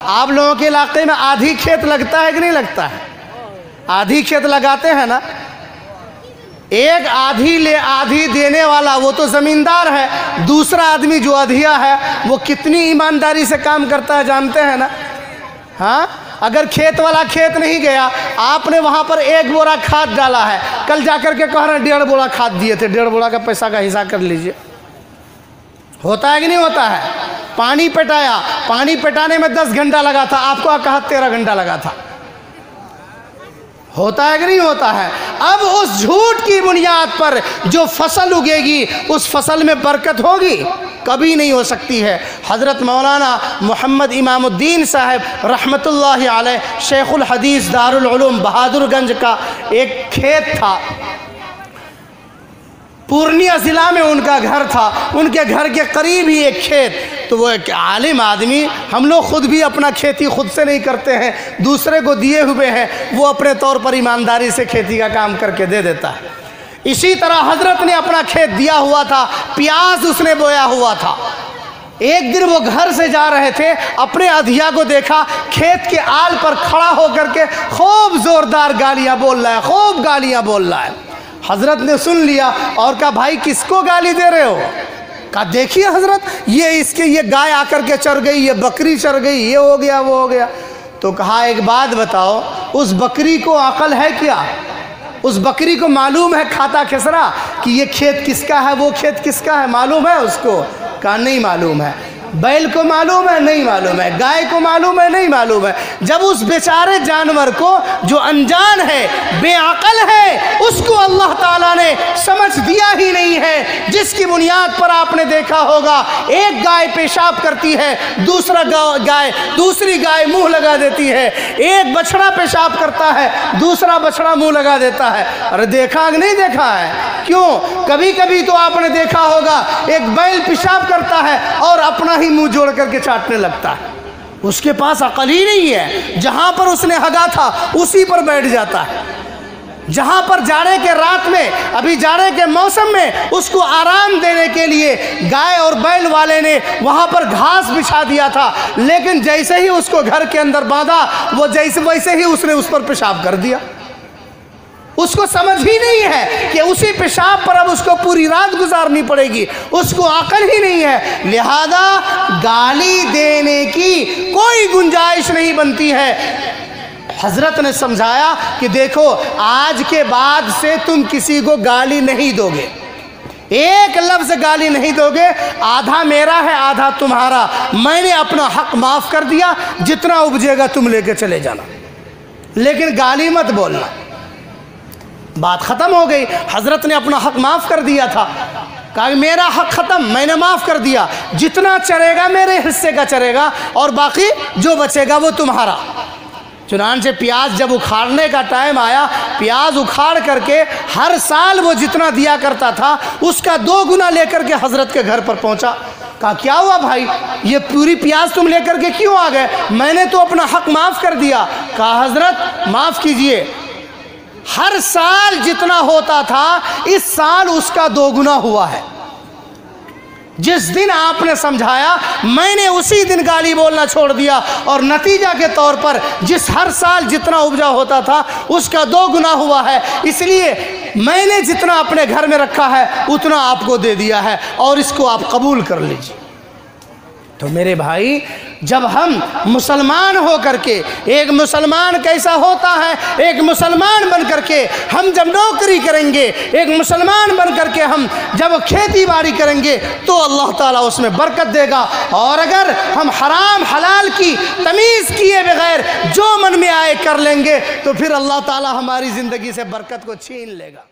आप लोगों के इलाके में आधी खेत लगता है कि नहीं लगता है? आधी खेत लगाते हैं ना। एक आधी देने वाला वो तो ज़मींदार है, दूसरा आदमी जो अधिया है वो कितनी ईमानदारी से काम करता है जानते हैं ना। हाँ, अगर खेत वाला खेत नहीं गया, आपने वहाँ पर 1 बोरा खाद डाला है, कल जाकर के कह रहे हैं 1.5 बोरा खाद दिए थे, 1.5 बोरा का पैसा का हिसाब कर लीजिए। होता है कि नहीं होता है? पानी पटाया, पानी पटाने में 10 घंटा लगा था, आपको कहा 13 घंटा लगा था। होता है कि नहीं होता है? अब उस झूठ की बुनियाद पर जो फसल उगेगी उस फसल में बरकत होगी? कभी नहीं हो सकती है। हज़रत मौलाना मोहम्मद इमामुद्दीन साहब रहमतुल्लाहि अलैह शेखुल हदीस दारुल उलूम बहादुरगंज का एक खेत था, पूर्णिया ज़िला में उनका घर था, उनके घर के करीब ही एक खेत। तो वो एक आलिम आदमी, हम लोग खुद भी अपना खेती खुद से नहीं करते हैं, दूसरे को दिए हुए हैं, वो अपने तौर पर ईमानदारी से खेती का काम करके दे देता है। इसी तरह हज़रत ने अपना खेत दिया हुआ था, प्याज उसने बोया हुआ था। एक दिन वो घर से जा रहे थे, अपने अधिया को देखा खेत के आल पर खड़ा होकर के खूब ज़ोरदार गालियाँ बोल रहा है, खूब गालियाँ बोल रहा है। हज़रत ने सुन लिया और कहा भाई किसको गाली दे रहे हो? कहा देखिए हज़रत, ये गाय आकर के चर गई, ये बकरी चर गई, ये हो गया वो हो गया। तो कहा एक बात बताओ, उस बकरी को अकल है क्या? उस बकरी को मालूम है खाता खिसरा कि ये खेत किसका है, वो खेत किसका है, मालूम है उसको? कहा नहीं मालूम है। बैल को मालूम है? नहीं मालूम है। गाय को मालूम है? नहीं मालूम है। जब उस बेचारे जानवर को जो अनजान है, बेअकल है, उसको अल्लाह ताला ने समझ दिया ही नहीं है, जिसकी बुनियाद पर आपने देखा होगा एक गाय पेशाब करती है, दूसरी गाय मुंह लगा देती है, एक बछड़ा पेशाब करता है, दूसरा बछड़ा मुंह लगा देता है। अरे देखा कि नहीं देखा है? क्यों? कभी कभी तो आपने देखा होगा एक बैल पेशाब करता है और अपना ही मुंह जोड़ करके चाटने लगता है, उसके पास अकल ही नहीं है। जहां पर उसने हगा था उसी पर बैठ जाता है। जहां पर जाड़े के रात में, अभी जाड़े के मौसम में उसको आराम देने के लिए गाय और बैल वाले ने वहां पर घास बिछा दिया था, लेकिन जैसे ही उसको घर के अंदर बांधा, वो वैसे ही उसने उस पर पेशाब कर दिया। उसको समझ ही नहीं है कि उसी पेशाब पर अब उसको पूरी रात गुजारनी पड़ेगी, उसको अकल ही नहीं है। लिहाजा गाली देने की कोई गुंजाइश नहीं बनती है। हजरत ने समझाया कि देखो आज के बाद से तुम किसी को गाली नहीं दोगे, एक लफ्ज़ गाली नहीं दोगे, आधा मेरा है आधा तुम्हारा, मैंने अपना हक माफ़ कर दिया, जितना उपजेगा तुम लेके चले जाना, लेकिन गाली मत बोलना। बात ख़त्म हो गई। हज़रत ने अपना हक माफ़ कर दिया था, कहा मेरा हक ख़त्म, मैंने माफ़ कर दिया, जितना चलेगा मेरे हिस्से का चलेगा और बाकी जो बचेगा वो तुम्हारा। चुनांचे प्याज जब उखाड़ने का टाइम आया, प्याज उखाड़ करके हर साल वो जितना दिया करता था उसका 2 गुना लेकर के हज़रत के घर पर पहुंचा। कहा क्या हुआ भाई, ये पूरी प्याज तुम लेकर के क्यों आ गए? मैंने तो अपना हक माफ़ कर दिया। कहा हज़रत माफ़ कीजिए, हर साल जितना होता था इस साल उसका 2 गुना हुआ है। जिस दिन आपने समझाया मैंने उसी दिन गाली बोलना छोड़ दिया और नतीजा के तौर पर जिस हर साल जितना उपजा होता था उसका 2 गुना हुआ है, इसलिए मैंने जितना अपने घर में रखा है उतना आपको दे दिया है और इसको आप कबूल कर लीजिए। तो मेरे भाई, जब हम मुसलमान हो करके, एक मुसलमान कैसा होता है, एक मुसलमान बन करके हम जब नौकरी करेंगे, एक मुसलमान बन करके हम जब खेती बाड़ी करेंगे तो अल्लाह ताला उसमें बरकत देगा। और अगर हम हराम हलाल की तमीज़ किए बगैर जो मन में आए कर लेंगे तो फिर अल्लाह ताला हमारी ज़िंदगी से बरकत को छीन लेगा।